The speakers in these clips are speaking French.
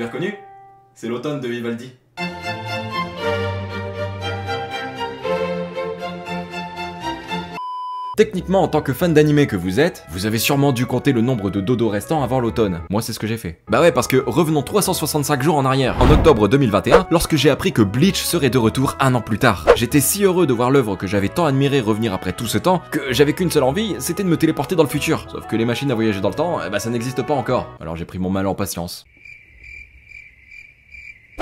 reconnu? C'est l'automne de Vivaldi. Techniquement, en tant que fan d'anime que vous êtes, vous avez sûrement dû compter le nombre de dodos restants avant l'automne. Moi, c'est ce que j'ai fait. Bah ouais, parce que revenons 365 jours en arrière. En octobre 2021, lorsque j'ai appris que Bleach serait de retour un an plus tard. J'étais si heureux de voir l'œuvre que j'avais tant admirée revenir après tout ce temps, que j'avais qu'une seule envie, c'était de me téléporter dans le futur. Sauf que les machines à voyager dans le temps, bah ça n'existe pas encore. Alors j'ai pris mon mal en patience.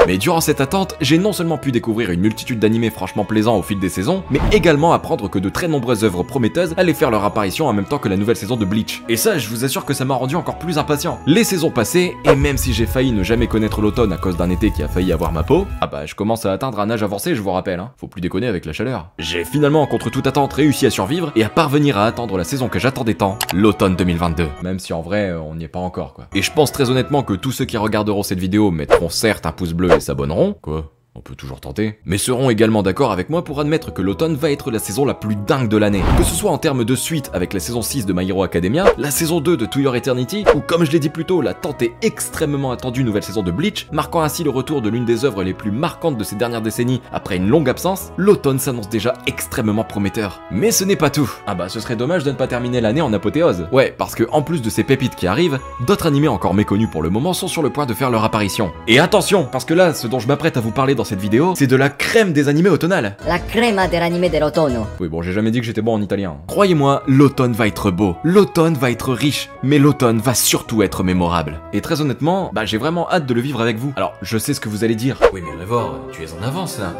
Mais durant cette attente, j'ai non seulement pu découvrir une multitude d'animés franchement plaisants au fil des saisons, mais également apprendre que de très nombreuses œuvres prometteuses allaient faire leur apparition en même temps que la nouvelle saison de Bleach. Et ça, je vous assure que ça m'a rendu encore plus impatient. Les saisons passées, et même si j'ai failli ne jamais connaître l'automne à cause d'un été qui a failli avoir ma peau, ah bah je commence à atteindre un âge avancé, je vous rappelle, hein. Faut plus déconner avec la chaleur. J'ai finalement, contre toute attente, réussi à survivre et à parvenir à attendre la saison que j'attendais tant, l'automne 2022. Même si en vrai, on n'y est pas encore, quoi. Et je pense très honnêtement que tous ceux qui regarderont cette vidéo mettront certes un pouce bleu et s'abonneront, quoi. On peut toujours tenter, mais seront également d'accord avec moi pour admettre que l'automne va être la saison la plus dingue de l'année. Que ce soit en termes de suite avec la saison 6 de My Hero Academia, la saison 2 de To Your Eternity, ou comme je l'ai dit plus tôt, la tant et extrêmement attendue nouvelle saison de Bleach, marquant ainsi le retour de l'une des œuvres les plus marquantes de ces dernières décennies après une longue absence, l'automne s'annonce déjà extrêmement prometteur. Mais ce n'est pas tout. Ah bah ce serait dommage de ne pas terminer l'année en apothéose. Ouais, parce que en plus de ces pépites qui arrivent, d'autres animés encore méconnus pour le moment sont sur le point de faire leur apparition. Et attention, parce que là, ce dont je m'apprête à vous parler dans cette vidéo, c'est de la crème des animés automnales. La crema dell'anime dell'autunno. Oui bon, j'ai jamais dit que j'étais bon en italien. Croyez-moi, l'automne va être beau, l'automne va être riche, mais l'automne va surtout être mémorable. Et très honnêtement, bah j'ai vraiment hâte de le vivre avec vous. Alors, je sais ce que vous allez dire. Oui mais Révor, tu es en avance là.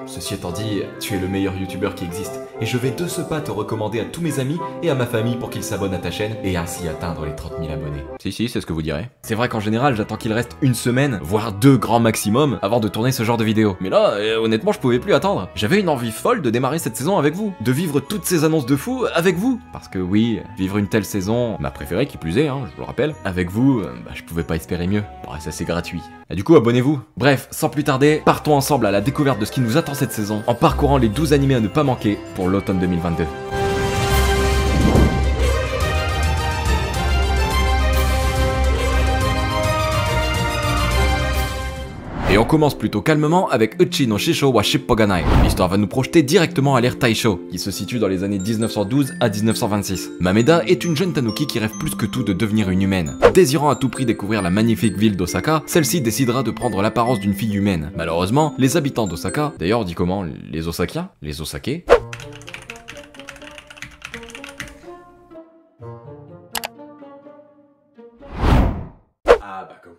Ceci étant dit, tu es le meilleur youtubeur qui existe, et je vais de ce pas te recommander à tous mes amis et à ma famille pour qu'ils s'abonnent à ta chaîne et ainsi atteindre les 30 000 abonnés. Si, c'est ce que vous direz. C'est vrai qu'en général, j'attends qu'il reste une semaine, voire 2 grands maximum, avant de tourner ce genre de vidéo. Mais là, honnêtement, je pouvais plus attendre. J'avais une envie folle de démarrer cette saison avec vous, de vivre toutes ces annonces de fou avec vous. Parce que oui, vivre une telle saison, ma préférée qui plus est, hein, je vous le rappelle, avec vous, bah je pouvais pas espérer mieux. Bon, ça c'est gratuit. Et du coup, abonnez-vous. Bref, sans plus tarder, partons ensemble à la découverte de ce qui nous attend cette saison, en parcourant les 12 animés à ne pas manquer pour l'automne 2022. Et on commence plutôt calmement avec Uchi no Shisho wa Shippoganai. L'histoire va nous projeter directement à l'ère Taisho, qui se situe dans les années 1912 à 1926. Mameda est une jeune tanuki qui rêve plus que tout de devenir une humaine. Désirant à tout prix découvrir la magnifique ville d'Osaka, celle-ci décidera de prendre l'apparence d'une fille humaine. Malheureusement, les habitants d'Osaka, d'ailleurs on dit comment, les Osakiens? Les Osakais?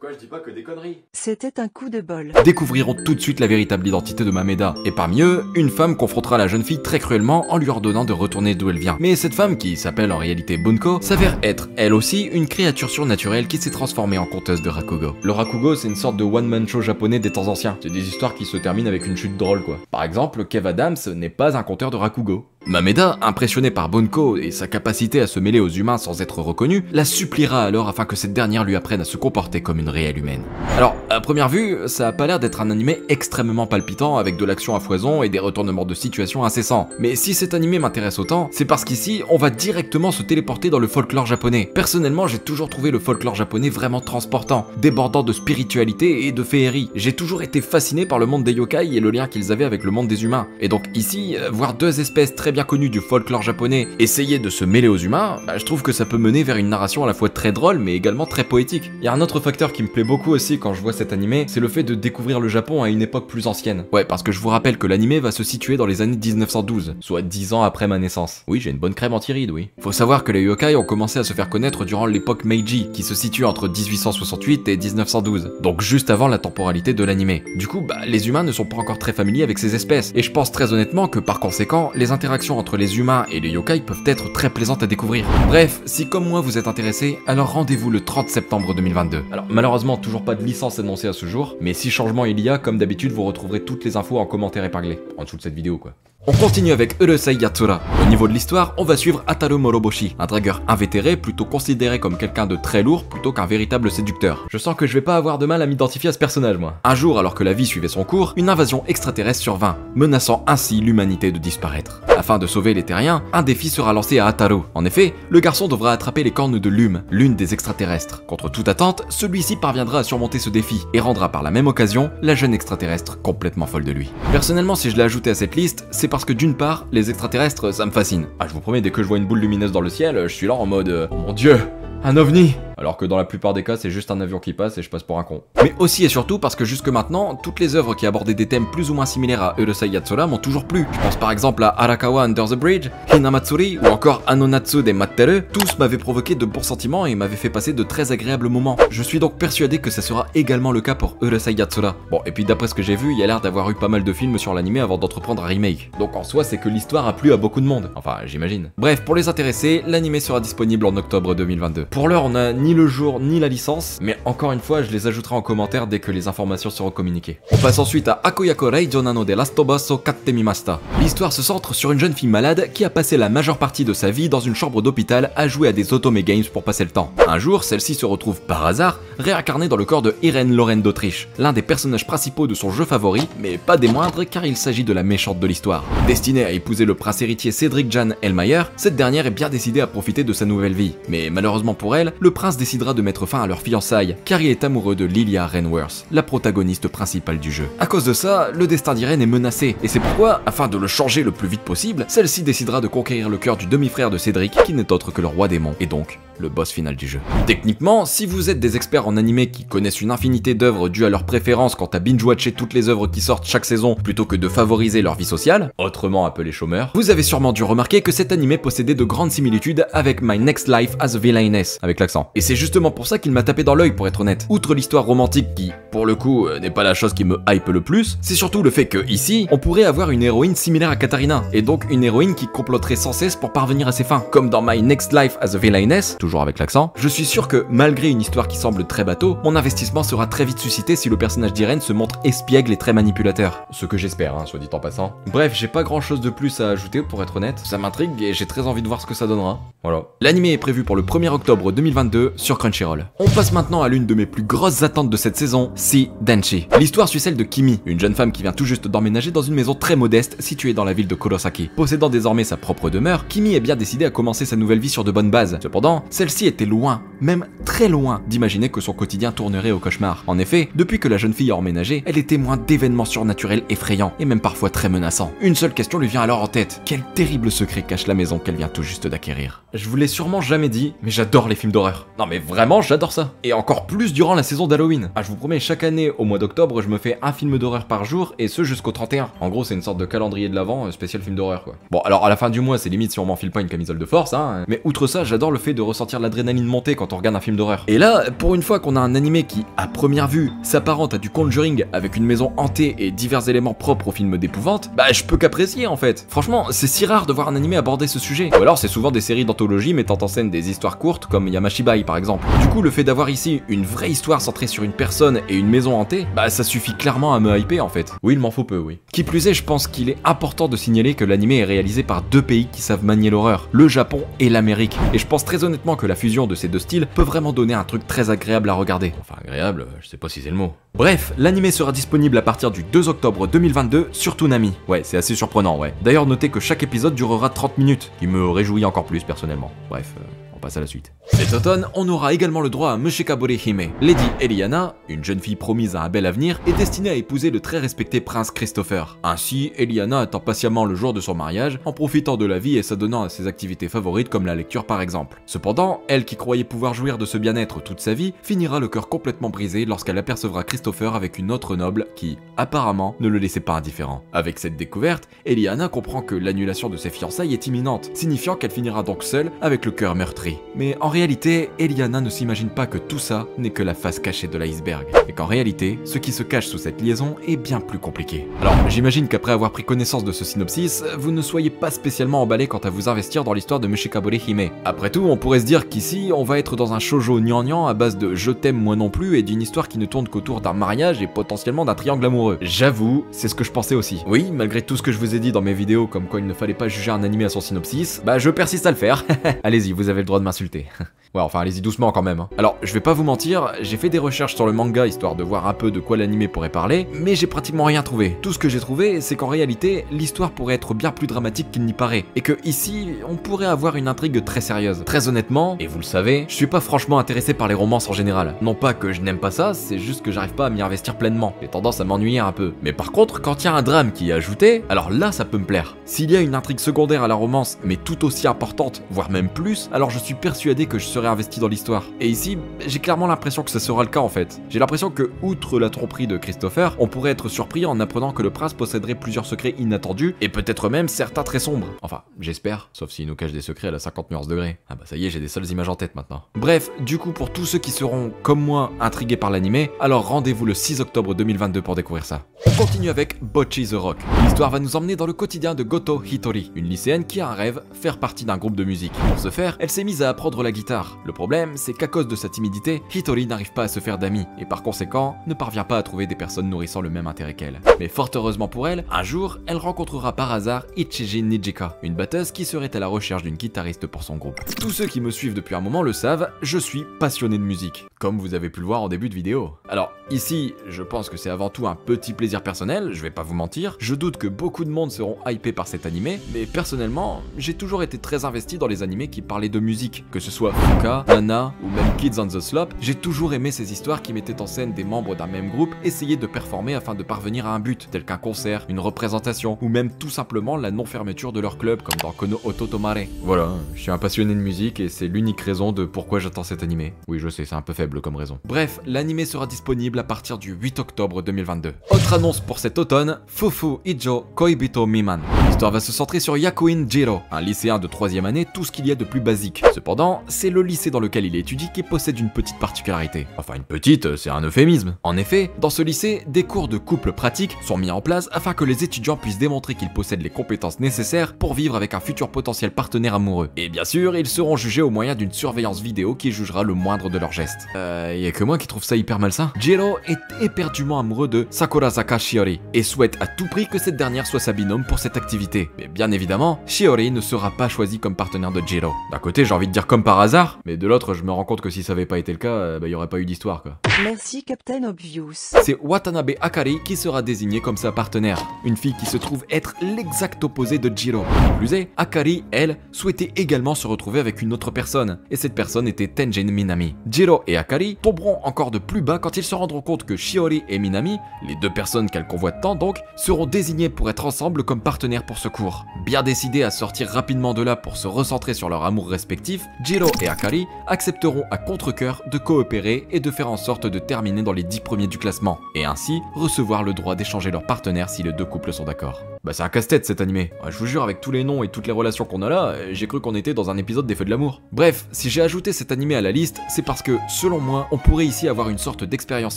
Quoi, je dis pas que des conneries. C'était un coup de bol. Découvriront tout de suite la véritable identité de Mameda. Et parmi eux, une femme confrontera la jeune fille très cruellement en lui ordonnant de retourner d'où elle vient. Mais cette femme, qui s'appelle en réalité Bunko, s'avère être, elle aussi, une créature surnaturelle qui s'est transformée en conteuse de Rakugo. Le Rakugo, c'est une sorte de one-man show japonais des temps anciens. C'est des histoires qui se terminent avec une chute drôle, quoi. Par exemple, Kev Adams n'est pas un conteur de Rakugo. Mameda, impressionné par Bunko et sa capacité à se mêler aux humains sans être reconnue, la suppliera alors afin que cette dernière lui apprenne à se comporter comme une réelle humaine. Alors, à première vue, ça a pas l'air d'être un animé extrêmement palpitant avec de l'action à foison et des retournements de situation incessants. Mais si cet animé m'intéresse autant, c'est parce qu'ici, on va directement se téléporter dans le folklore japonais. Personnellement, j'ai toujours trouvé le folklore japonais vraiment transportant, débordant de spiritualité et de féerie. J'ai toujours été fasciné par le monde des yokai et le lien qu'ils avaient avec le monde des humains. Et donc ici, voir deux espèces très bien connues du folklore japonais essayer de se mêler aux humains, bah, je trouve que ça peut mener vers une narration à la fois très drôle mais également très poétique. Il y a un autre facteur qui me plaît beaucoup aussi quand je vois cet animé, c'est le fait de découvrir le Japon à une époque plus ancienne. Ouais, parce que je vous rappelle que l'animé va se situer dans les années 1912, soit 10 ans après ma naissance. Oui, j'ai une bonne crème anti-rides, oui. Faut savoir que les yokai ont commencé à se faire connaître durant l'époque Meiji, qui se situe entre 1868 et 1912, donc juste avant la temporalité de l'animé. Du coup, bah, les humains ne sont pas encore très familiers avec ces espèces, et je pense très honnêtement que par conséquent, les interactions entre les humains et les yokai peuvent être très plaisantes à découvrir. Bref, si comme moi vous êtes intéressé, alors rendez-vous le 30 septembre 2022. Alors malheureusement toujours pas de licence annoncée à ce jour, mais si changement il y a, comme d'habitude vous retrouverez toutes les infos en commentaire épinglé, en dessous de cette vidéo quoi. On continue avec Urusei Yatsura. Au niveau de l'histoire, on va suivre Ataru Moroboshi, un dragueur invétéré plutôt considéré comme quelqu'un de très lourd plutôt qu'un véritable séducteur. Je sens que je vais pas avoir de mal à m'identifier à ce personnage moi. Un jour, alors que la vie suivait son cours, une invasion extraterrestre survint, menaçant ainsi l'humanité de disparaître. afin de sauver les terriens, un défi sera lancé à Ataru. En effet, le garçon devra attraper les cornes de Lume, l'une des extraterrestres. Contre toute attente, celui-ci parviendra à surmonter ce défi et rendra par la même occasion la jeune extraterrestre complètement folle de lui. Personnellement, si je l'ai ajouté à cette liste, c'est parce que d'une part, les extraterrestres, ça me fascine. Ah, je vous promets, dès que je vois une boule lumineuse dans le ciel, je suis là en mode oh mon dieu, un ovni! Alors que dans la plupart des cas, c'est juste un avion qui passe et je passe pour un con. Mais aussi et surtout parce que jusque maintenant, toutes les œuvres qui abordaient des thèmes plus ou moins similaires à Urusei Yatsura m'ont toujours plu. Je pense par exemple à Arakawa Under the Bridge, Hinamatsuri ou encore Anonatsu de Matteru. Tous m'avaient provoqué de bons sentiments et m'avaient fait passer de très agréables moments. Je suis donc persuadé que ça sera également le cas pour Urusei Yatsura. Bon, et puis d'après ce que j'ai vu, il y a l'air d'avoir eu pas mal de films sur l'anime avant d'entreprendre un remake. Donc en soi, c'est que l'histoire a plu à beaucoup de monde. Enfin, j'imagine. Bref, pour les intéressés, l'anime sera disponible en octobre 2022. Pour l'heure, on n'a ni le jour ni la licence, mais encore une fois, je les ajouterai en commentaire dès que les informations seront communiquées. On passe ensuite à Akoyako Reijo nano de Lastobaso Kattemimashita. L'histoire se centre sur une jeune fille malade qui a passé la majeure partie de sa vie dans une chambre d'hôpital à jouer à des otome games pour passer le temps. Un jour, celle-ci se retrouve par hasard réincarnée dans le corps de Irene Lorraine d'Autriche, l'un des personnages principaux de son jeu favori, mais pas des moindres car il s'agit de la méchante de l'histoire. Destinée à épouser le prince héritier Cédric Jan Elmayer, cette dernière est bien décidée à profiter de sa nouvelle vie. Mais malheureusement pour elle, le prince décidera de mettre fin à leur fiançailles, car il est amoureux de Lilia Renworth, la protagoniste principale du jeu. À cause de ça, le destin d'Irene est menacé, et c'est pourquoi, afin de le changer le plus vite possible, celle-ci décidera de conquérir le cœur du demi-frère de Cédric, qui n'est autre que le roi démon, et donc le boss final du jeu. Techniquement, si vous êtes des experts en animé qui connaissent une infinité d'œuvres dues à leur préférence quant à binge-watcher toutes les œuvres qui sortent chaque saison plutôt que de favoriser leur vie sociale, autrement appelés chômeurs, vous avez sûrement dû remarquer que cet animé possédait de grandes similitudes avec My Next Life as a Villainess, avec l'accent. Et c'est justement pour ça qu'il m'a tapé dans l'œil, pour être honnête. Outre l'histoire romantique qui, pour le coup, n'est pas la chose qui me hype le plus, c'est surtout le fait que, ici, on pourrait avoir une héroïne similaire à Katarina, et donc une héroïne qui comploterait sans cesse pour parvenir à ses fins. Comme dans My Next Life as a Villainess, toujours avec l'accent, je suis sûr que, malgré une histoire qui semble très bateau, mon investissement sera très vite suscité si le personnage d'Irene se montre espiègle et très manipulateur. Ce que j'espère, soit dit en passant. Bref, j'ai pas grand chose de plus à ajouter, pour être honnête. Ça m'intrigue et j'ai très envie de voir ce que ça donnera. Voilà. L'anime est prévu pour le 1er octobre 2022 sur Crunchyroll. On passe maintenant à l'une de mes plus grosses attentes de cette saison, Si Denshi. L'histoire suit celle de Kimi, une jeune femme qui vient tout juste d'emménager dans une maison très modeste située dans la ville de Kurosaki. Possédant désormais sa propre demeure, Kimi est bien décidée à commencer sa nouvelle vie sur de bonnes bases. Cependant, celle-ci était loin, même très loin, d'imaginer que son quotidien tournerait au cauchemar. En effet, depuis que la jeune fille a emménagé, elle est témoin d'événements surnaturels effrayants et même parfois très menaçants. Une seule question lui vient alors en tête. Quel terrible secret cache la maison qu'elle vient tout juste d'acquérir? Je vous l'ai sûrement jamais dit, mais j'adore les films d'horreur. Non mais vraiment, j'adore ça. Et encore plus durant la saison d'Halloween. Ah, je vous promets, chaque année, au mois d'octobre, je me fais un film d'horreur par jour, et ce jusqu'au 31. En gros, c'est une sorte de calendrier de l'Avent, spécial film d'horreur, quoi. Bon, alors à la fin du mois, c'est limite si on m'enfile pas une camisole de force, hein. Mais outre ça, j'adore le fait de ressentir l'adrénaline monter quand on regarde un film d'horreur. Et là, pour une fois qu'on a un animé qui, à première vue, s'apparente à du Conjuring avec une maison hantée et divers éléments propres au film d'épouvante, bah je peux qu'apprécier en fait. Franchement, c'est si rare de voir un animé aborder ce sujet. Ou alors c'est souvent des séries d'anthologie mettant en scène des histoires courtes comme Yamashibai par exemple. Du coup, le fait d'avoir ici une vraie histoire centrée sur une personne et une maison hantée, bah ça suffit clairement à me hyper en fait. Oui, il m'en faut peu, oui. Qui plus est, je pense qu'il est important de signaler que l'animé est réalisé par deux pays qui savent manier l'horreur, le Japon et l'Amérique. Et je pense très honnêtement que la fusion de ces deux styles peut vraiment donner un truc très agréable à regarder. Enfin agréable, je sais pas si c'est le mot. Bref, l'animé sera disponible à partir du 2 octobre 2022 sur Toonami. Ouais, c'est assez surprenant, ouais. D'ailleurs, notez que chaque épisode durera 30 minutes, qui me réjouit encore plus personnellement. Bref, on passe à la suite. Cet automne, on aura également le droit à Mushikabore Hime. Lady Eliana, une jeune fille promise à un bel avenir, est destinée à épouser le très respecté prince Christopher. Ainsi, Eliana attend patiemment le jour de son mariage, en profitant de la vie et s'adonnant à ses activités favorites comme la lecture par exemple. Cependant, elle qui croyait pouvoir jouir de ce bien-être toute sa vie, finira le cœur complètement brisé lorsqu'elle apercevra Christopher avec une autre noble qui, apparemment, ne le laissait pas indifférent. Avec cette découverte, Eliana comprend que l'annulation de ses fiançailles est imminente, signifiant qu'elle finira donc seule avec le cœur meurtri. Mais en réalité, Eliana ne s'imagine pas que tout ça n'est que la face cachée de l'iceberg, et qu'en réalité, ce qui se cache sous cette liaison est bien plus compliqué. Alors, j'imagine qu'après avoir pris connaissance de ce synopsis, vous ne soyez pas spécialement emballé quant à vous investir dans l'histoire de Mushikabore Hime. Après tout, on pourrait se dire qu'ici, on va être dans un shoujo gnangnan à base de je t'aime moi non plus et d'une histoire qui ne tourne qu'autour d'un mariage et potentiellement d'un triangle amoureux. J'avoue, c'est ce que je pensais aussi. Oui, malgré tout ce que je vous ai dit dans mes vidéos comme quoi il ne fallait pas juger un animé à son synopsis, bah je persiste à le faire. Allez-y, vous avez le droit de m'insulter. Ouais, enfin, allez-y doucement quand même. Alors, je vais pas vous mentir, j'ai fait des recherches sur le manga histoire de voir un peu de quoi l'anime pourrait parler, mais j'ai pratiquement rien trouvé. Tout ce que j'ai trouvé, c'est qu'en réalité, l'histoire pourrait être bien plus dramatique qu'il n'y paraît, et que ici, on pourrait avoir une intrigue très sérieuse. Très honnêtement, et vous le savez, je suis pas franchement intéressé par les romances en général. Non pas que je n'aime pas ça, c'est juste que j'arrive pas à m'y investir pleinement. J'ai tendance à m'ennuyer un peu. Mais par contre, quand il y a un drame qui est ajouté, alors là, ça peut me plaire. S'il y a une intrigue secondaire à la romance, mais tout aussi importante, voire même plus, alors je suis persuadé que je serai investi dans l'histoire. Et ici, j'ai clairement l'impression que ce sera le cas en fait. J'ai l'impression que, outre la tromperie de Christopher, on pourrait être surpris en apprenant que le prince posséderait plusieurs secrets inattendus, et peut-être même certains très sombres. Enfin, j'espère, sauf s'il nous cache des secrets à la 50 nuances degrés. Ah bah ça y est, j'ai des seules images en tête maintenant. Bref, du coup, pour tous ceux qui seront, comme moi, intrigués par l'anime, alors rendez-vous le 6 octobre 2022 pour découvrir ça. On continue avec Bocchi the Rock. L'histoire va nous emmener dans le quotidien de Goto Hitori, une lycéenne qui a un rêve, faire partie d'un groupe de musique. Pour ce faire, elle s'est mise à apprendre la guitare. Le problème, c'est qu'à cause de sa timidité, Hitori n'arrive pas à se faire d'amis, et par conséquent, ne parvient pas à trouver des personnes nourrissant le même intérêt qu'elle. Mais fort heureusement pour elle, un jour, elle rencontrera par hasard Ichiji Nijika, une batteuse qui serait à la recherche d'une guitariste pour son groupe. Tous ceux qui me suivent depuis un moment le savent, je suis passionné de musique, comme vous avez pu le voir en début de vidéo. Alors, ici, je pense que c'est avant tout un petit plaisir personnel, je vais pas vous mentir, je doute que beaucoup de monde seront hypés par cet animé, mais personnellement, j'ai toujours été très investi dans les animés qui parlaient de musique, que ce soit Fuka, Nana ou même Kids on the Slope, j'ai toujours aimé ces histoires qui mettaient en scène des membres d'un même groupe essayer de performer afin de parvenir à un but, tel qu'un concert, une représentation, ou même tout simplement la non-fermeture de leur club, comme dans Kono Oto Tomare. Voilà, je suis un passionné de musique et c'est l'unique raison de pourquoi j'attends cet animé. Oui, je sais, c'est un peu faible comme raison. Bref, l'animé sera disponible à partir du 8 octobre 2022. Autre annonce pour cet automne, Fufu Ijo Koibito Miman. L'histoire va se centrer sur Yakuin Jiro, un lycéen de 3e année, tout ce qu'il y a de plus basique. Cependant, c'est le lycée dans lequel il étudie qui possède une petite particularité. Enfin, une petite, c'est un euphémisme. En effet, dans ce lycée, des cours de couple pratiques sont mis en place afin que les étudiants puissent démontrer qu'ils possèdent les compétences nécessaires pour vivre avec un futur potentiel partenaire amoureux. Et bien sûr, ils seront jugés au moyen d'une surveillance vidéo qui jugera le moindre de leurs gestes. Y a que moi qui trouve ça hyper malsain. Jiro est éperdument amoureux de Sakurazaka Shiori et souhaite à tout prix que cette dernière soit sa binôme pour cette activité. Mais bien évidemment, Shiori ne sera pas choisi comme partenaire de Jiro. D'un côté, j'ai envie de dire comme par hasard, mais de l'autre, je me rends compte que si ça avait pas été le cas, y aurait pas eu d'histoire quoi. Merci Captain Obvious. C'est Watanabe Akari qui sera désignée comme sa partenaire, une fille qui se trouve être l'exact opposé de Jiro. Qui plus est, Akari, elle, souhaitait également se retrouver avec une autre personne, et cette personne était Tenjin Minami. Jiro et Akari tomberont encore de plus bas quand ils se rendront compte que Shiori et Minami, les deux personnes qu'elles convoitent tant donc, seront désignées pour être ensemble comme partenaires pour ce cours. Bien décidés à sortir rapidement de là pour se recentrer sur leur amour respectif, Jiro et Akari accepteront à contre-cœur de coopérer et de faire en sorte de terminer dans les 10 premiers du classement, et ainsi recevoir le droit d'échanger leurs partenaires si les deux couples sont d'accord. Bah c'est un casse-tête cet animé. Je vous jure, avec tous les noms et toutes les relations qu'on a là, j'ai cru qu'on était dans un épisode des Feux de l'amour. Bref, si j'ai ajouté cet animé à la liste, c'est parce que, selon moi, on pourrait ici avoir une sorte d'expérience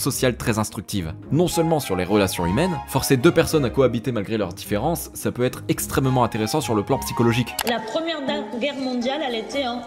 sociale très instructive. Non seulement sur les relations humaines, forcer deux personnes à cohabiter malgré leurs différences, ça peut être extrêmement intéressant sur le plan psychologique. La première guerre mondiale, elle était en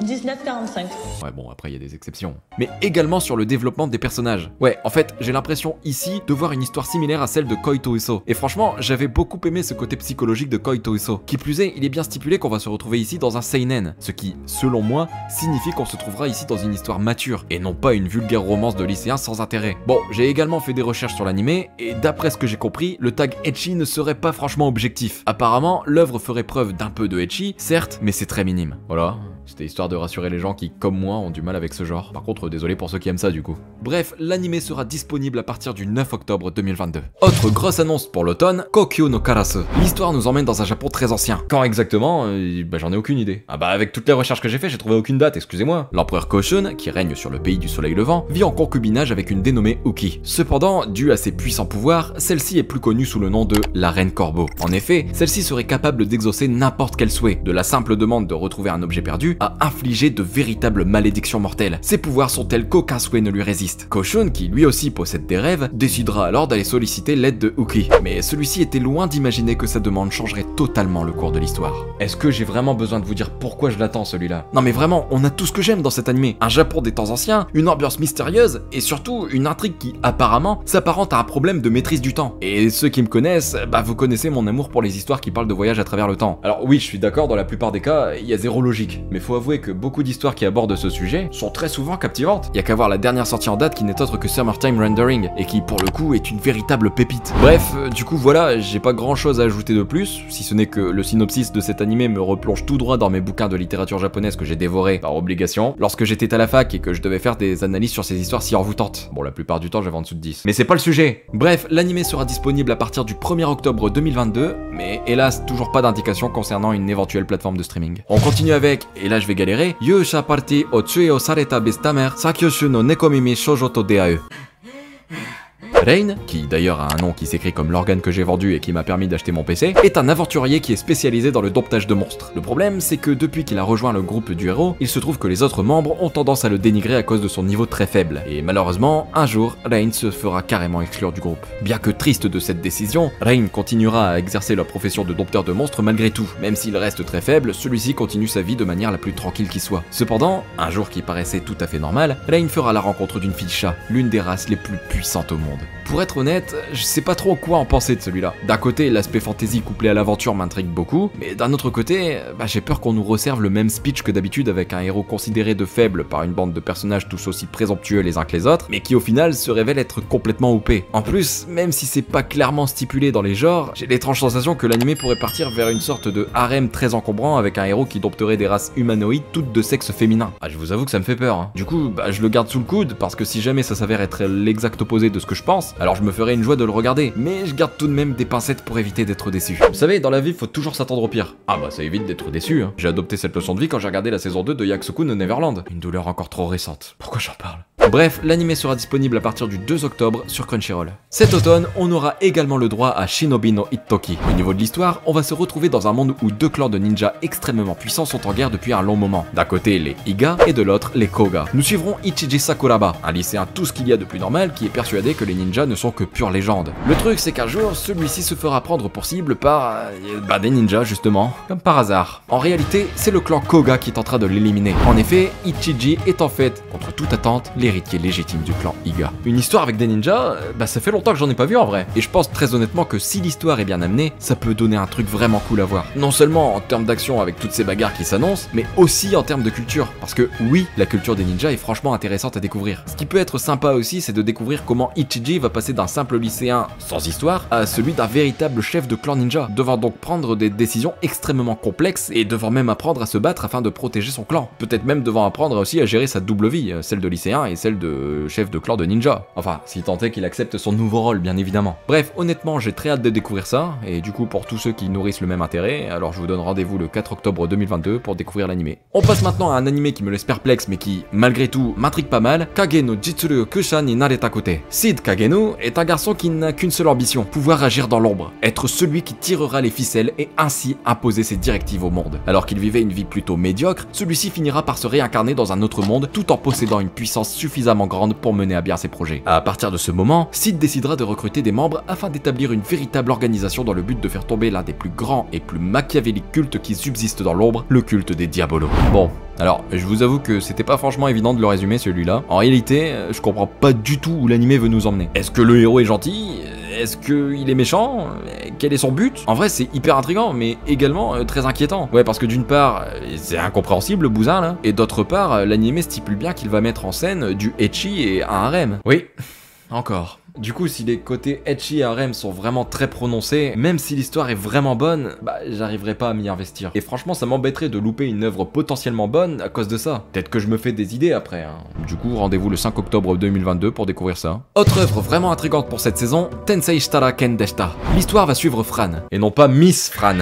1945. Ouais bon, après il y a des exceptions. Mais également sur le développement des personnages. Ouais, en fait, j'ai l'impression ici de voir une histoire similaire à celle de Koito Uso. Et franchement, j'avais beaucoup aimé ce côté psychologique de Koito Uso. Qui plus est, il est bien stipulé qu'on va se retrouver ici dans un seinen. Ce qui, selon moi, signifie qu'on se trouvera ici dans une histoire mature. Et non pas une vulgaire romance de lycéen sans intérêt. Bon, j'ai également fait des recherches sur l'animé, et d'après ce que j'ai compris, le tag ecchi ne serait pas franchement objectif. Apparemment, l'œuvre ferait preuve d'un peu de ecchi, certes, mais c'est très minime. Voilà. C'était histoire de rassurer les gens qui, comme moi, ont du mal avec ce genre. Par contre, désolé pour ceux qui aiment ça du coup. Bref, l'animé sera disponible à partir du 9 octobre 2022. Autre grosse annonce pour l'automne, Kokyo no Karasu. L'histoire nous emmène dans un Japon très ancien. Quand exactement j'en ai aucune idée. Ah bah avec toutes les recherches que j'ai fait, j'ai trouvé aucune date, excusez-moi. L'empereur Koshun, qui règne sur le pays du soleil levant, vit en concubinage avec une dénommée Uki. Cependant, dû à ses puissants pouvoirs, celle-ci est plus connue sous le nom de la Reine Corbeau. En effet, celle-ci serait capable d'exaucer n'importe quel souhait, de la simple demande de retrouver un objet perdu à infliger de véritables malédictions mortelles. Ses pouvoirs sont tels qu'aucun souhait ne lui résiste. Koshun, qui lui aussi possède des rêves, décidera alors d'aller solliciter l'aide de Uki. Mais celui-ci était loin d'imaginer que sa demande changerait totalement le cours de l'histoire. Est-ce que j'ai vraiment besoin de vous dire pourquoi je l'attends celui-là? Non mais vraiment, on a tout ce que j'aime dans cet animé. Un Japon des temps anciens, une ambiance mystérieuse, et surtout une intrigue qui, apparemment, s'apparente à un problème de maîtrise du temps. Et ceux qui me connaissent, bah vous connaissez mon amour pour les histoires qui parlent de voyage à travers le temps. Alors oui, je suis d'accord, dans la plupart des cas, il y a zéro logique. Mais mais faut avouer que beaucoup d'histoires qui abordent ce sujet sont très souvent captivantes. Y a qu'à voir la dernière sortie en date qui n'est autre que Summertime Rendering, et qui pour le coup est une véritable pépite. Bref, du coup voilà, j'ai pas grand chose à ajouter de plus, si ce n'est que le synopsis de cet animé me replonge tout droit dans mes bouquins de littérature japonaise que j'ai dévorés par obligation, lorsque j'étais à la fac et que je devais faire des analyses sur ces histoires si envoûtantes. Bon, la plupart du temps j'avais en dessous de 10. Mais c'est pas le sujet. Bref, l'animé sera disponible à partir du 1er octobre 2022, mais hélas, toujours pas d'indication concernant une éventuelle plateforme de streaming. On continue avec, et là je vais galérer, Yusha Party o Tsue o Sareta Bestamer, Sakyoshu no Nekomimi Shoujo to Deaeu. Rain, qui d'ailleurs a un nom qui s'écrit comme l'organe que j'ai vendu et qui m'a permis d'acheter mon PC, est un aventurier qui est spécialisé dans le domptage de monstres. Le problème, c'est que depuis qu'il a rejoint le groupe du héros, il se trouve que les autres membres ont tendance à le dénigrer à cause de son niveau très faible. Et malheureusement, un jour, Rain se fera carrément exclure du groupe. Bien que triste de cette décision, Rain continuera à exercer la profession de dompteur de monstres malgré tout. Même s'il reste très faible, celui-ci continue sa vie de manière la plus tranquille qui soit. Cependant, un jour qui paraissait tout à fait normal, Rain fera la rencontre d'une fille chat, l'une des races les plus puissantes au monde. Pour être honnête, je sais pas trop quoi en penser de celui-là. D'un côté, l'aspect fantasy couplé à l'aventure m'intrigue beaucoup, mais d'un autre côté, j'ai peur qu'on nous resserve le même speech que d'habitude avec un héros considéré de faible par une bande de personnages tous aussi présomptueux les uns que les autres, mais qui au final se révèle être complètement OP. En plus, même si c'est pas clairement stipulé dans les genres, j'ai l'étrange sensation que l'anime pourrait partir vers une sorte de harem très encombrant avec un héros qui dompterait des races humanoïdes toutes de sexe féminin. Je vous avoue que ça me fait peur, hein. Du coup, je le garde sous le coude parce que si jamais ça s'avère être l'exact opposé de ce que je pense, alors je me ferai une joie de le regarder, mais je garde tout de même des pincettes pour éviter d'être déçu. Vous savez, dans la vie, faut toujours s'attendre au pire. Ça évite d'être déçu, hein. J'ai adopté cette leçon de vie quand j'ai regardé la saison 2 de Yakusoku no Neverland. Une douleur encore trop récente. Pourquoi j'en parle ? Bref, l'anime sera disponible à partir du 2 octobre sur Crunchyroll. Cet automne, on aura également le droit à Shinobi no Ittoki. Au niveau de l'histoire, on va se retrouver dans un monde où deux clans de ninjas extrêmement puissants sont en guerre depuis un long moment. D'un côté, les Iga et de l'autre, les Koga. Nous suivrons Ichiji Sakuraba, un lycéen tout ce qu'il y a de plus normal qui est persuadé que les ninjas ne sont que pure légende. Le truc, c'est qu'un jour, celui-ci se fera prendre pour cible par des ninjas justement, comme par hasard. En réalité, c'est le clan Koga qui tentera de l'éliminer. En effet, Ichiji est en fait, contre toute attente, l'héritier légitime du clan Iga. Une histoire avec des ninjas, ça fait longtemps que j'en ai pas vu en vrai. Et je pense très honnêtement que si l'histoire est bien amenée, ça peut donner un truc vraiment cool à voir. Non seulement en termes d'action avec toutes ces bagarres qui s'annoncent, mais aussi en termes de culture. Parce que oui, la culture des ninjas est franchement intéressante à découvrir. Ce qui peut être sympa aussi, c'est de découvrir comment Ichiji va passer d'un simple lycéen sans histoire à celui d'un véritable chef de clan ninja, devant donc prendre des décisions extrêmement complexes et devant même apprendre à se battre afin de protéger son clan. Peut-être même devant apprendre aussi à gérer sa double vie, celle de lycéen et celle de chef de clan de ninja. Enfin, si tant est qu'il accepte son nouveau rôle, bien évidemment. Bref, honnêtement, j'ai très hâte de découvrir ça, et du coup, pour tous ceux qui nourrissent le même intérêt, alors je vous donne rendez-vous le 4 octobre 2022 pour découvrir l'anime. On passe maintenant à un anime qui me laisse perplexe, mais qui, malgré tout, m'intrigue pas mal, Kage no Jitsuru Kusha ni Nareta Kote. Sid Kageno est un garçon qui n'a qu'une seule ambition, pouvoir agir dans l'ombre, être celui qui tirera les ficelles et ainsi imposer ses directives au monde. Alors qu'il vivait une vie plutôt médiocre, celui-ci finira par se réincarner dans un autre monde tout en possédant une puissance suffisamment grande pour mener à bien ses projets. À partir de ce moment, Sid décidera de recruter des membres afin d'établir une véritable organisation dans le but de faire tomber l'un des plus grands et plus machiavéliques cultes qui subsistent dans l'ombre, le culte des Diabolos. Bon, alors, je vous avoue que c'était pas franchement évident de le résumer celui-là. En réalité, je comprends pas du tout où l'anime veut nous emmener. Est-ce que le héros est gentil ? Est-ce qu'il est méchant ? Quel est son but ? En vrai, c'est hyper intriguant, mais également très inquiétant. Ouais, parce que d'une part, c'est incompréhensible le bousin là, et d'autre part, l'anime stipule bien qu'il va mettre en scène du ecchi et un harem. Oui, encore. Du coup, si les côtés ecchi et harem sont vraiment très prononcés, même si l'histoire est vraiment bonne, j'arriverai pas à m'y investir. Et franchement, ça m'embêterait de louper une œuvre potentiellement bonne à cause de ça. Peut-être que je me fais des idées après, hein. Du coup, rendez-vous le 5 octobre 2022 pour découvrir ça. Autre œuvre vraiment intrigante pour cette saison, Tensei Shitara Ken Deshita. L'histoire va suivre Fran, et non pas Miss Fran.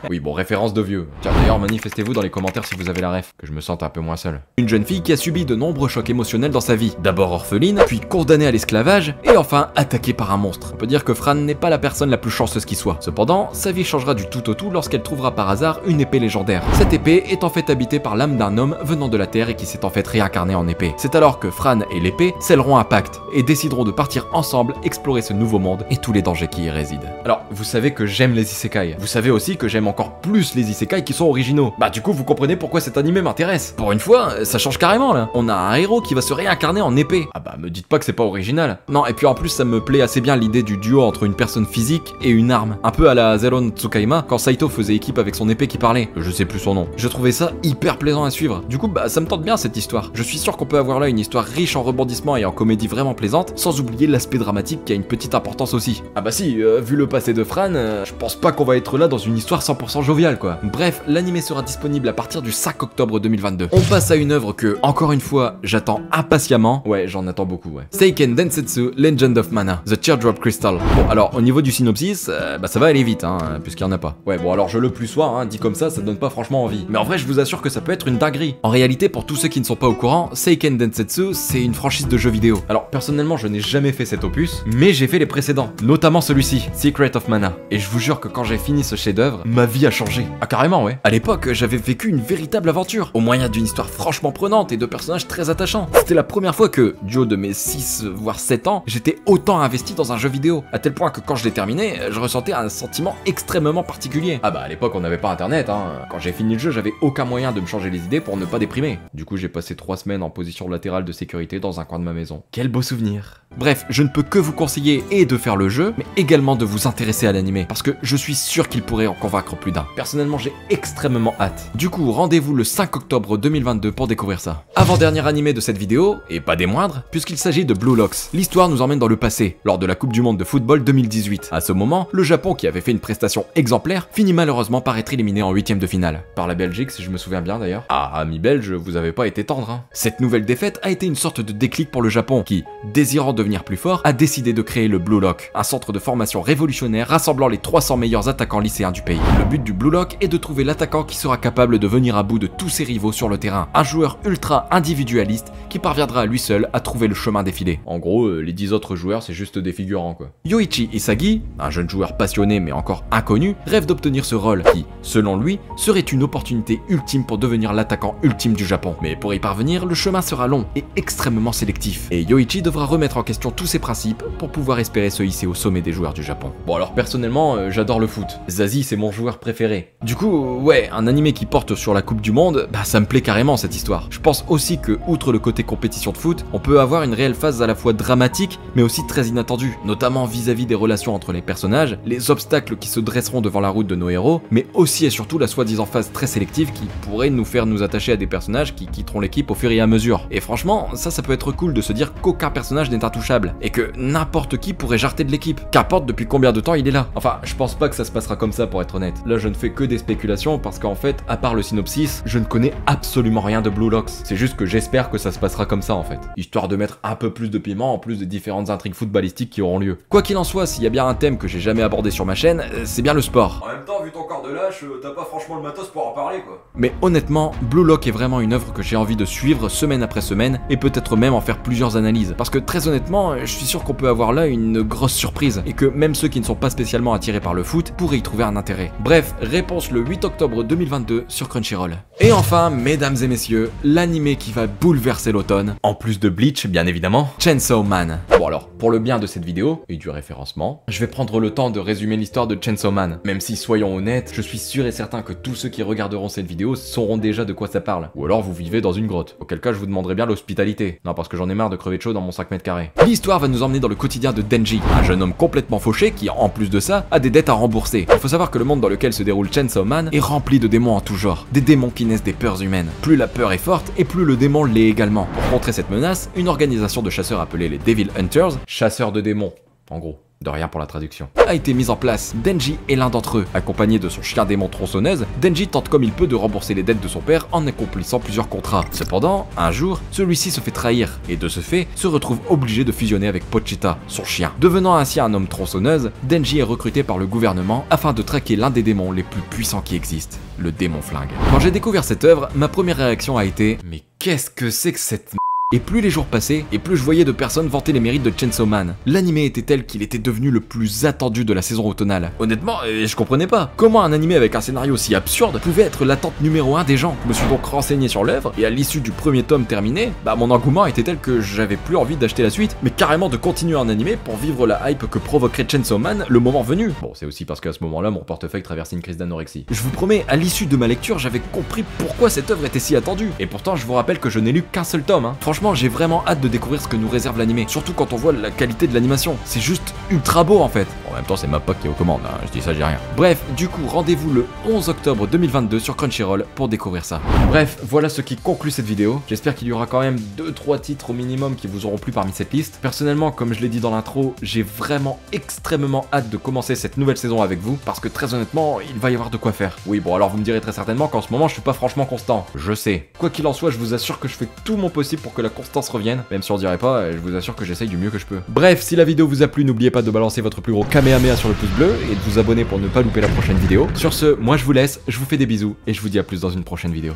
Oui, bon, référence de vieux. Tiens, d'ailleurs, manifestez-vous dans les commentaires si vous avez la ref, que je me sente un peu moins seul. Une jeune fille qui a subi de nombreux chocs émotionnels dans sa vie. D'abord orpheline, puis condamnée à l'esclavage, et enfin attaquée par un monstre. On peut dire que Fran n'est pas la personne la plus chanceuse qui soit. Cependant, sa vie changera du tout au tout lorsqu'elle trouvera par hasard une épée légendaire. Cette épée est en fait habitée par l'âme d'un homme venant de la Terre et qui s'est en fait réincarné en épée. C'est alors que Fran et l'épée scelleront un pacte et décideront de partir ensemble explorer ce nouveau monde et tous les dangers qui y résident. Alors, vous savez que j'aime les isekai. Vous savez aussi que j'aime encore plus les isekai qui sont originaux. Du coup, vous comprenez pourquoi cet anime m'intéresse. Pour une fois, ça change carrément là. On a un héros qui va se réincarner en épée. Me dites pas que c'est pas original. Non, et puis en plus ça me plaît assez bien l'idée du duo entre une personne physique et une arme. Un peu à la Zero no Tsukaima quand Saito faisait équipe avec son épée qui parlait. Je sais plus son nom. Je trouvais ça hyper plaisant à suivre. Du coup bah ça me tente bien cette histoire. Je suis sûr qu'on peut avoir là une histoire riche en rebondissements et en comédie vraiment plaisante, sans oublier l'aspect dramatique qui a une petite importance aussi. Ah bah si, vu le passé de Fran, je pense pas qu'on va être là dans une histoire 100% joviale quoi. Bref, l'anime sera disponible à partir du 5 octobre 2022. On passe à une œuvre que, encore une fois, j'attends impatiemment. Ouais, j'en attends beaucoup, ouais. Seiken Densetsu Legend of Mana, The Teardrop Crystal. Bon, alors, au niveau du synopsis, bah ça va aller vite, hein, puisqu'il y en a pas. Ouais, bon, alors je le plus sois, hein, dit comme ça donne pas franchement envie. Mais en vrai, je vous assure que ça peut être une dinguerie. En réalité, pour tous ceux qui ne sont pas au courant, Seiken Densetsu, c'est une franchise de jeux vidéo. Alors, personnellement, je n'ai jamais fait cet opus, mais j'ai fait les précédents, notamment celui-ci, Secret of Mana. Et je vous jure que quand j'ai fini ce chef-d'œuvre, ma vie a changé. Ah, carrément, ouais. À l'époque, j'avais vécu une véritable aventure, au moyen d'une histoire franchement prenante et de personnages très attachants. C'était la première fois que, du haut de mes 6 voire 7 ans, j'étais autant investi dans un jeu vidéo, à tel point que quand je l'ai terminé, je ressentais un sentiment extrêmement particulier. Ah bah à l'époque on n'avait pas internet, hein. Quand j'ai fini le jeu, j'avais aucun moyen de me changer les idées pour ne pas déprimer. Du coup j'ai passé 3 semaines en position latérale de sécurité dans un coin de ma maison. Quel beau souvenir. Bref, je ne peux que vous conseiller et de faire le jeu, mais également de vous intéresser à l'anime, parce que je suis sûr qu'il pourrait en convaincre plus d'un. Personnellement j'ai extrêmement hâte. Du coup rendez-vous le 5 octobre 2022 pour découvrir ça. Avant-dernier animé de cette vidéo, et pas des moindres, puisqu'il s'agit de Blue Locks. L'histoire nous emmène dans le passé, lors de la Coupe du Monde de football 2018. À ce moment, le Japon, qui avait fait une prestation exemplaire, finit malheureusement par être éliminé en 8ème de finale. Par la Belgique, si je me souviens bien d'ailleurs. Ah, amis belges, vous avez pas été tendres, hein. Cette nouvelle défaite a été une sorte de déclic pour le Japon, qui, désirant devenir plus fort, a décidé de créer le Blue Lock, un centre de formation révolutionnaire rassemblant les 300 meilleurs attaquants lycéens du pays. Le but du Blue Lock est de trouver l'attaquant qui sera capable de venir à bout de tous ses rivaux sur le terrain. Un joueur ultra individualiste qui parviendra à lui seul à trouver le chemin défilé. En gros, les 10 autres joueurs, c'est juste des figurants quoi. Yoichi Isagi, un jeune joueur passionné mais encore inconnu, rêve d'obtenir ce rôle qui, selon lui, serait une opportunité ultime pour devenir l'attaquant ultime du Japon. Mais pour y parvenir, le chemin sera long et extrêmement sélectif. Et Yoichi devra remettre en question tous ses principes pour pouvoir espérer se hisser au sommet des joueurs du Japon. Bon alors personnellement, j'adore le foot. Zazie c'est mon joueur préféré. Du coup, ouais, un animé qui porte sur la Coupe du Monde, bah ça me plaît carrément cette histoire. Je pense aussi que, outre le côté compétition de foot, on peut avoir une réelle phase à la fois dramatique, mais aussi très inattendue, notamment vis-à-vis des relations entre les personnages, les obstacles qui se dresseront devant la route de nos héros, mais aussi et surtout la soi-disant phase très sélective qui pourrait nous faire nous attacher à des personnages qui quitteront l'équipe au fur et à mesure. Et franchement, ça peut être cool de se dire qu'aucun personnage n'est intouchable, et que n'importe qui pourrait jarter de l'équipe, qu'importe depuis combien de temps il est là. Enfin, je pense pas que ça se passera comme ça pour être honnête. Là, je ne fais que des spéculations parce qu'en fait, à part le synopsis, je ne connais absolument rien de Blue Locks. C'est juste que j'espère que ça se passera comme ça en fait, histoire de mettre un peu plus de piment en plus des différentes intrigues footballistiques qui auront lieu. Quoi qu'il en soit, s'il y a bien un thème que j'ai jamais abordé sur ma chaîne, c'est bien le sport. En même temps, vu ton corps de lâche, t'as pas franchement le matos pour en parler quoi. Mais honnêtement, Blue Lock est vraiment une œuvre que j'ai envie de suivre semaine après semaine et peut-être même en faire plusieurs analyses. Parce que très honnêtement, je suis sûr qu'on peut avoir là une grosse surprise et que même ceux qui ne sont pas spécialement attirés par le foot pourraient y trouver un intérêt. Bref, réponse le 8 octobre 2022 sur Crunchyroll. Et enfin, mesdames et messieurs, l'animé qui va bouleverser l'automne, en plus de Bleach bien évidemment, Chainsaw Man. Bon alors, pour le bien de cette vidéo et du référencement, je vais prendre le temps de résumer l'histoire de Chainsaw Man. Même si, soyons honnêtes, je suis sûr et certain que tous ceux qui regarderont cette vidéo sauront déjà de quoi ça parle. Ou alors vous vivez dans une grotte, auquel cas je vous demanderai bien l'hospitalité. Non, parce que j'en ai marre de crever de chaud dans mon 5 mètres carrés. L'histoire va nous emmener dans le quotidien de Denji, un jeune homme complètement fauché qui, en plus de ça, a des dettes à rembourser. Il faut savoir que le monde dans lequel se déroule Chainsaw Man est rempli de démons en tout genre, des démons qui naissent des peurs humaines. Plus la peur est forte et plus le démon l'est également. Pour contrer cette menace, une organisation de chasseurs appelée les Devil Hunters, chasseurs de démons, en gros. De rien pour la traduction, a été mise en place. Denji est l'un d'entre eux. Accompagné de son chien démon tronçonneuse, Denji tente comme il peut de rembourser les dettes de son père en accomplissant plusieurs contrats. Cependant, un jour, celui-ci se fait trahir et de ce fait, se retrouve obligé de fusionner avec Pochita, son chien. Devenant ainsi un homme tronçonneuse, Denji est recruté par le gouvernement afin de traquer l'un des démons les plus puissants qui existent, le démon flingue. Quand j'ai découvert cette œuvre, ma première réaction a été « Mais qu'est-ce que c'est que cette Et plus les jours passaient, et plus je voyais de personnes vanter les mérites de Chainsaw Man. L'animé était tel qu'il était devenu le plus attendu de la saison automnale. Honnêtement, je comprenais pas. Comment un animé avec un scénario si absurde pouvait être l'attente numéro 1 des gens. Je me suis donc renseigné sur l'œuvre, et à l'issue du premier tome terminé, mon engouement était tel que j'avais plus envie d'acheter la suite, mais carrément de continuer en animé pour vivre la hype que provoquerait Chainsaw Man le moment venu. Bon, c'est aussi parce qu'à ce moment-là, mon portefeuille traversait une crise d'anorexie. Je vous promets, à l'issue de ma lecture, j'avais compris pourquoi cette œuvre était si attendue. Et pourtant, je vous rappelle que je n'ai lu qu'un seul tome, hein. Franchement, franchement, j'ai vraiment hâte de découvrir ce que nous réserve l'animé. Surtout quand on voit la qualité de l'animation. C'est juste ultra beau en fait. En même temps, c'est ma pote qui est aux commandes, hein. Je dis ça, j'ai rien. Bref, du coup, rendez-vous le 11 octobre 2022 sur Crunchyroll pour découvrir ça. Bref, voilà ce qui conclut cette vidéo. J'espère qu'il y aura quand même 2-3 titres au minimum qui vous auront plu parmi cette liste. Personnellement, comme je l'ai dit dans l'intro, j'ai vraiment extrêmement hâte de commencer cette nouvelle saison avec vous, parce que très honnêtement, il va y avoir de quoi faire. Oui, bon, alors vous me direz très certainement qu'en ce moment, je suis pas franchement constant. Je sais. Quoi qu'il en soit, je vous assure que je fais tout mon possible pour que la constance revienne. Même si on dirait pas, je vous assure que j'essaye du mieux que je peux. Bref, si la vidéo vous a plu, n'oubliez pas de balancer votre plus gros kamehameha sur le pouce bleu et de vous abonner pour ne pas louper la prochaine vidéo. Sur ce, moi je vous laisse, je vous fais des bisous et je vous dis à plus dans une prochaine vidéo.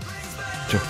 Ciao.